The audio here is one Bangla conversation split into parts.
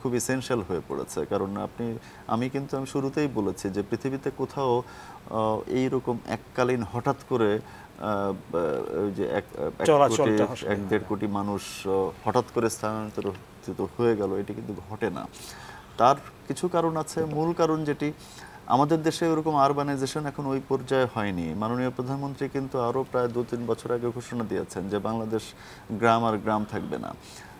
খুব এসেনশিয়াল হয়ে পড়েছে। কারণ আমি শুরুতেই বলেছি যে পৃথিবীতে কোথাও এইরকম এককালীন হঠাৎ করে ওই যে এক কোটি চলাচলটা আসলে ১-১.৫ কোটি মানুষ হঠাৎ করে স্থানান্তরিত হয়ে গেল, এটি কিন্তু ঘটে না। তার কিছু কারণ আছে। মূল কারণ যেটি, আমাদের দেশে ওরকম আরবানাইজেশন এখন ওই পর্যায়ে হয়নি। মাননীয় প্রধানমন্ত্রী কিন্তু আরও প্রায় ২-৩ বছর আগে ঘোষণা দিয়েছেন যে বাংলাদেশ গ্রাম আর গ্রাম থাকবে না।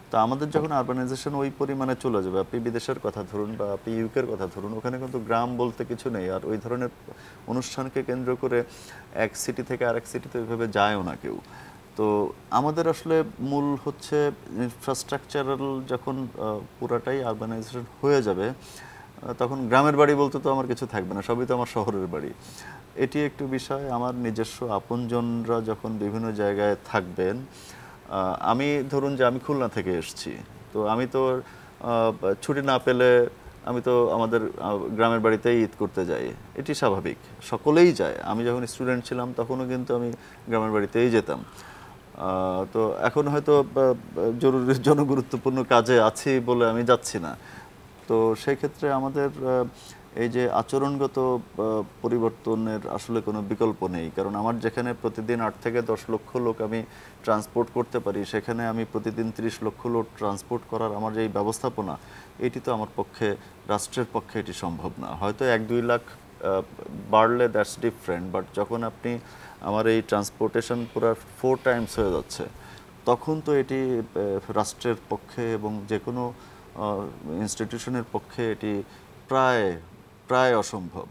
তো আমাদের যখন আরবানাইজেশন ওই পরিমাণে চলে যাবে, আপনি বিদেশের কথা ধরুন বা আপনি ইউকের কথা ধরুন, ওখানে কিন্তু গ্রাম বলতে কিছু নেই। আর ওই ধরনের অনুষ্ঠানকে কেন্দ্র করে এক সিটি থেকে আরেক সিটিতে ওইভাবে যায়ও না কেউ। তো আমাদের আসলে মূল হচ্ছে ইনফ্রাস্ট্রাকচারাল যখন পুরাটাই আরবানাইজেশন হয়ে যাবে, তখন গ্রামের বাড়ি বলতে তো আমার কিছু থাকবে না, সবই তো আমার শহরের বাড়ি। এটি একটু বিষয়। আমার নিজস্ব আপনজনরা যখন বিভিন্ন জায়গায় থাকবেন, আমি ধরুন যে আমি খুলনা থেকে এসেছি, তো আমি তো ছুটি না পেলে আমি তো আমাদের গ্রামের বাড়িতেই ঈদ করতে যাই, এটি স্বাভাবিক, সকলেই যায়। আমি যখন স্টুডেন্ট ছিলাম তখনও কিন্তু আমি গ্রামের বাড়িতেই যেতাম। তো এখন হয়তো জরুরি জনগুরুত্বপূর্ণ কাজে আছি বলে আমি যাচ্ছি না। তো সেই ক্ষেত্রে আমাদের এই যে আচরণগত পরিবর্তনের আসলে কোনো বিকল্প নেই। কারণ আমার যেখানে প্রতিদিন ৮ থেকে ১০ লক্ষ লোক আমি ট্রান্সপোর্ট করতে পারি, সেখানে আমি প্রতিদিন ৩০ লক্ষ লোক ট্রান্সপোর্ট করার আমার যে ব্যবস্থাপনা, এটি তো আমার পক্ষে, রাষ্ট্রের পক্ষে এটি সম্ভব না। হয়তো ১-২ লাখ বাড়লে দ্যাটস ডিফারেন্ট, বাট যখন আপনি আমার এই ট্রান্সপোর্টেশন পুরো 4 টাইমস হয়ে যাচ্ছে, তখন তো এটি রাষ্ট্রের পক্ষে এবং যে কোনো ইনস্টিটিউশনের পক্ষে এটি প্রায় প্রায় অসম্ভব।